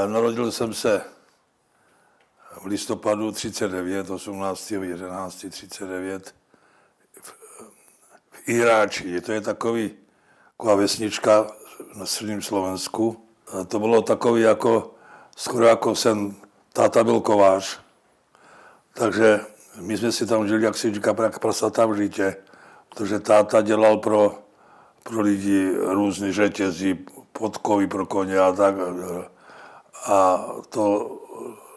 Narodil jsem se v listopadu 39, 18. 11. 39 v Iráči. To je taková vesnička na středním Slovensku. To bylo takový skoro jako táta byl kovář. Takže my jsme si tam žili, jak se říká, jak prasata v žitě, protože táta dělal pro lidi různý řetězy, podkovy pro koně a tak. A to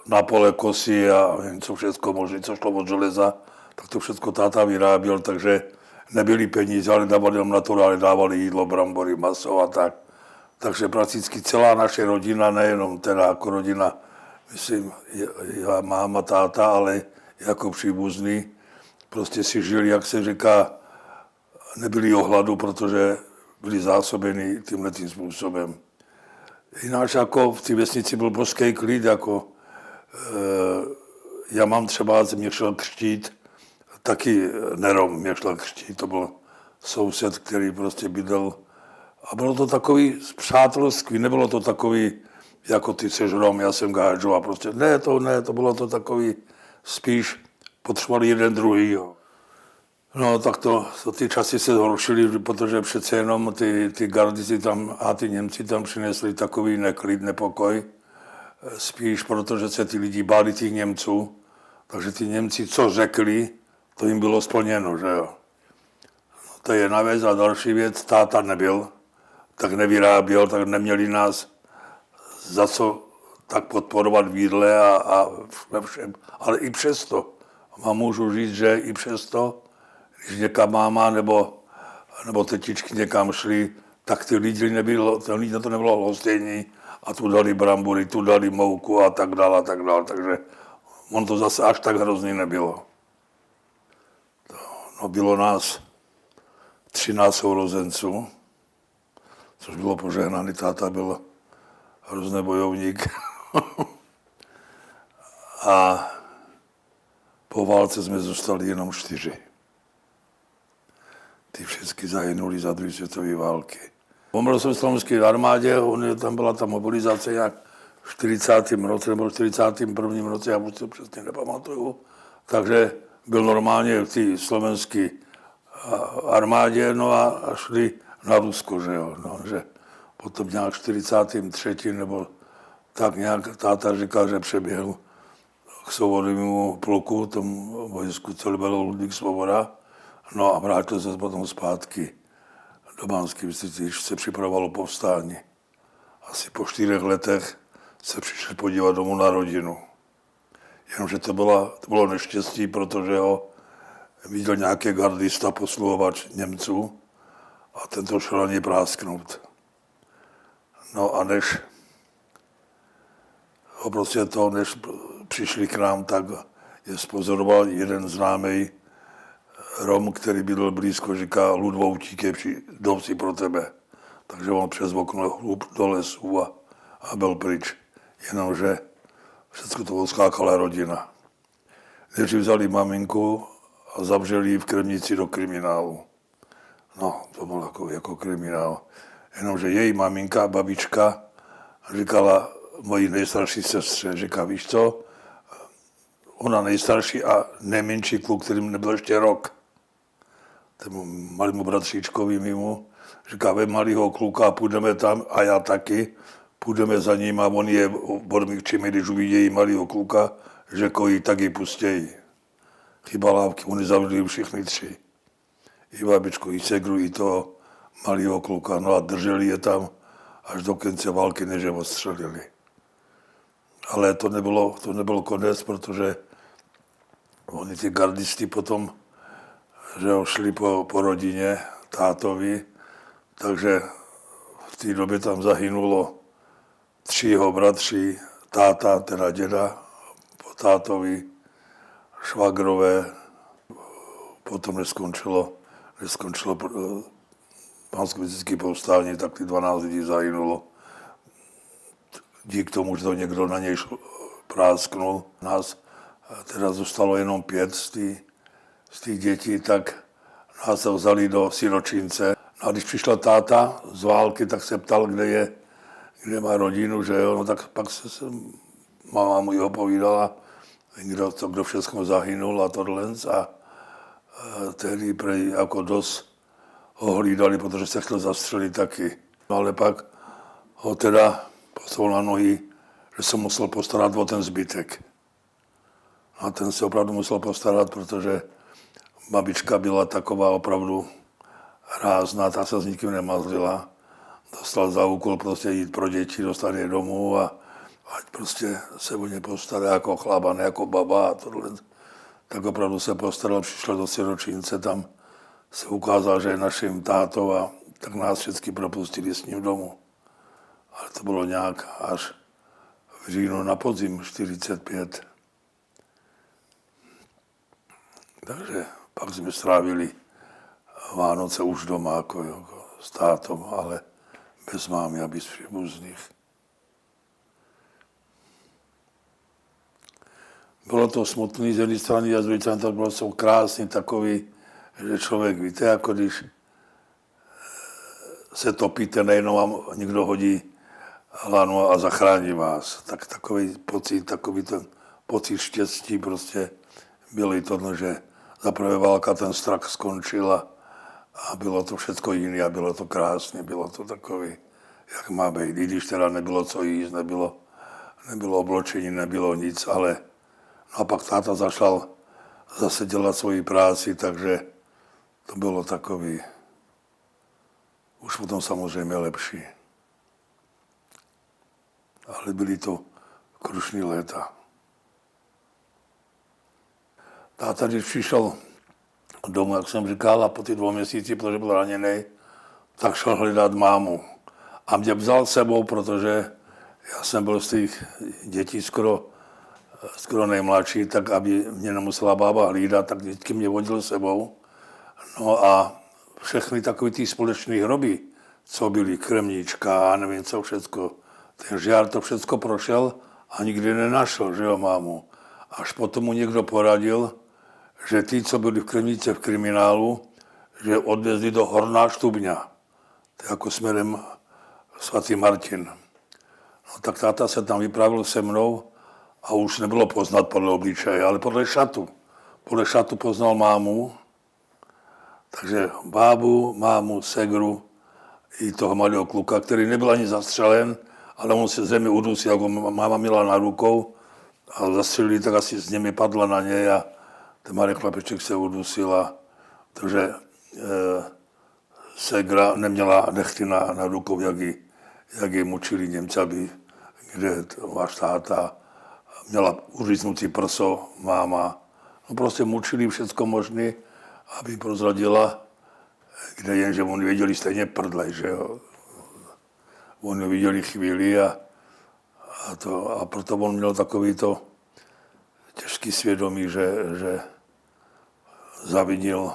na pole kosy a něco všechno možné, co šlo od železa, tak to všechno táta vyráběl, takže nebyly peníze, ale dávali nám na to, ale dávali jídlo, brambory, maso a tak. Takže prakticky celá naše rodina, nejenom teda jako rodina, myslím, já, máma, táta, ale jako příbuzný, prostě si žili, jak se říká, nebyli o hladu, protože byli zásobeni tímhletím způsobem. Jináč jako v té vesnici byl božský klid, já mám třeba, mě šel křtít, taky nerom mě šel křtít, to byl soused, který prostě bydlel. A bylo to takový přátelství, nebylo to takový, jako ty seš Rom, já jsem gáčo a prostě ne, to bylo to takový, spíš potřebovali jeden druhýho. No tak ty časy se zhoršily, protože přece jenom ty gardisti tam a ty Němci tam přinesli takový neklid, nepokoj. Spíš protože se ty lidi báli těch Němců, takže ty Němci, co řekli, to jim bylo splněno, že jo. No, to je jedna věc a další věc, táta nebyl, tak nevyráběl, tak neměli nás za co tak podporovat v jídle a ve všem. Ale i přesto, můžu říct, že i přesto, když někam máma nebo tetičky někam šli, tak ty lidi na to nebylo lhostejný a tu dali brambory, tu dali mouku a tak dále, takže on to zase až tak hrozný nebylo. No, bylo nás 13 sourozenců, což bylo požehnaný, táta byl hrozný bojovník. A po válce jsme zůstali jenom 4. Ty všechny zahynuli za druhé světové války. Pomrl jsem v slovenské armádě, tam byla ta mobilizace nějak v 40. roce nebo v 41. roce, já už to přesně nepamatuju. Takže byl normálně v té slovenské armádě, no a šli na Rusko, že jo. No, že potom nějak v 43. nebo tak nějak táta říkal, že přeběhl k Svobodovému pluku, tomu vojsku, co byl Ludvík Svoboda. No a vrátil se potom zpátky do Banské Bystrice, když se připravovalo povstání. Asi po 4 letech se přišli podívat domů na rodinu. Jenomže to bylo neštěstí, protože ho viděl nějaký gardista posluhovač Němců a ten to šel na něj prásknout. No a než přišli k nám, tak je spozoroval jeden známý Rom, který bydlel blízko, říká, Ludvoutík je dom si pro tebe. Takže on přes okno hlup do lesu a byl pryč. Jenomže všechno to odskákala rodina. Nejdřív vzali maminku a zavřeli ji v Kremnici do kriminálu. No, to byl jako kriminál. Jenomže její maminka, babička, říkala mojí nejstarší sestře, říká, víš co, ona nejstarší a nejmenší kluk, kterým nebyl ještě rok, tomu malému bratříčkovi mimo, říká, vem malýho kluka, půjdeme tam a já taky, půjdeme za ním a on je odmykčíme, když uvidějí malýho kluka, že kojí, tak ji pustějí. Chyba lávky, oni zavřeli všichni 3. I babičku, i segru, i toho malýho kluka, no a drželi je tam až do konce války, než je odstřelili. Ale to nebyl konec, protože oni ty gardisti potom, že šli po rodině tátovi, takže v té době tam zahynulo 3 jeho bratři, táta, teda děda, po tátovi, švagrové, potom neskončilo Banskobystrické povstání, tak ty 12 lidí zahynulo. Díky tomu, že to někdo na něj prásknul. Nás teda zůstalo jenom 5 z těch dětí, tak nás vzali do siročince. A když přišla táta z války, tak se ptal, kde kde má rodinu, že jo, no tak pak se máma mu jeho povídala, kdo všechno zahynul a tohle a tehdy prej jako dost ho hlídali, protože se chtěl zastřelit taky. No ale pak ho teda postavil na nohy, že se musel postarat o ten zbytek. A ten se opravdu musel postarat, protože babička byla taková opravdu rázná, ta se s nikým nemazlila. Dostal za úkol prostě jít pro děti, dostat je domů a ať prostě se o ně postará jako chlapa, ne jako baba a tohle. Tak opravdu se postaral, přišel do siročince, tam se ukázal, že je naším tátou a tak nás všichni propustili s ním domů. Ale to bylo nějak až v říjnu na podzim 45. Takže pak jsme strávili Vánoce už doma jako s tátou, ale bez mámy a bez příbuzných. Bylo to smutný z jedné strany a z druhé strany to bylo so krásný takový, že člověk, víte, jako když se topíte, nejenom vám někdo hodí lano a zachrání vás. Tak takový ten pocit štěstí prostě byl i to, že za prvé válka ten strach skončil a bylo to všechno jiné a bylo to krásné, bylo to takový, jak má být. I když teda nebylo co jíst, nebylo obločení, nebylo nic, ale no a pak táta zašel zase dělat svoji práci, takže to bylo takový, už potom samozřejmě lepší. Ale byly to krušný léta. Táta, když přišel domů, jak jsem říkal, a po ty 2 měsíci, protože byl raněný, tak šel hledat mámu. A mě vzal sebou, protože já jsem byl z těch dětí skoro nejmladší, tak aby mě nemusela bába hlídat, tak vždycky mě vodil sebou. No a všechny takové ty společné hroby, co byly, kremníčka a nevím co všecko, ten žár to všecko prošel a nikdy nenašel, že jo, mámu. Až potom mu někdo poradil, že ty, co byli v Kremnice v kriminálu, že odvezli do Horná Štubňa. To je jako směrem svatý Martin. No tak táta se tam vypravil se mnou a už nebylo poznat podle obličeje, ale podle šatu. Podle šatu poznal mámu, takže bábu, mámu, segru i toho malého kluka, který nebyl ani zastřelen, ale on se zřejmě udusil, jako máma měla na rukou a zastřelili, tak asi z němi padla na něj a ten malý chlapeček se udusil, protože segra neměla nechty na rukou, jak ji mučili Němci, kde váš táta měla uříznutý prso, máma. No prostě mučili všecko možné, aby prozradila, kde jenže oni věděli stejně prdlej, že jo. Oni viděli chvíli a proto on měl takový to těžký svědomí, že zavinil,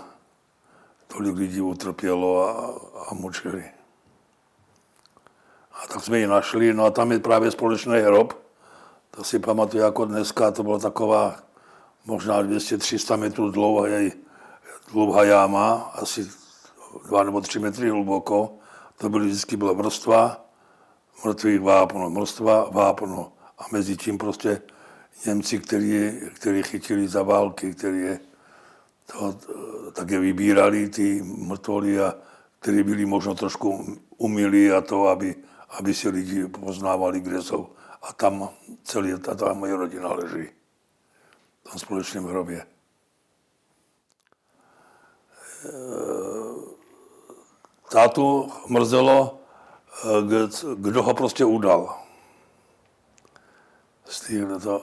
tolik lidí utrpělo a mučili. A tak jsme ji našli, no a tam je právě společný hrob. To si pamatuju jako dneska, to byla taková možná 200-300 metrů dlouhá jáma, asi 2 nebo 3 metry hluboko. To vždycky byla vrstva mrtvých vápno, mrstva vápno. A mezi tím prostě Němci, který chytili za války, také vybírali ty mrtvoly a kteří byli možno trošku umilí a to, aby si lidi poznávali, kde jsou. A tam ta moje rodina leží. V tom společném hrobě. Tátu mrzelo, kdo ho prostě udal.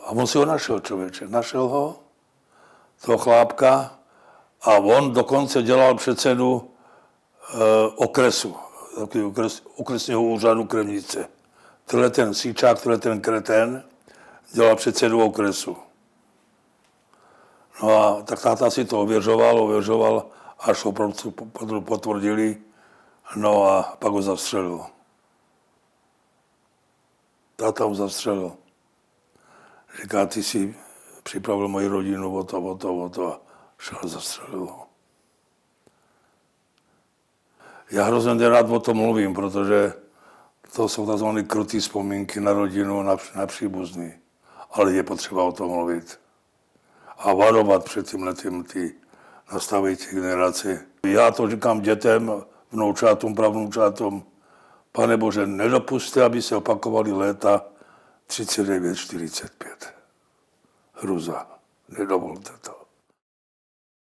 A on si ho našel, člověče. Našel ho, toho chlápka, a on dokonce dělal předsedu okresu, okresního úřadu Kremnice. Tenhle ten síčák, tenhle ten kretén dělal předsedu okresu. No a tak táta si to ověřoval, až ho potvrdili, no a pak ho zastřelil. Táta ho zastřelil. Říká, ty si připravil moji rodinu o to a šel zastřelil ho. Já hrozně rád o tom mluvím, protože To jsou tzv. Krutý vzpomínky na rodinu, na příbuzný. Ale je potřeba o tom mluvit. A varovat před tímhletím ty nastavující generaci. Já to říkám dětem, vnoučátům, pravnoučátům. Pane Bože, nedopuste, aby se opakovaly léta 39, 45. Hruza. Nedovolte to.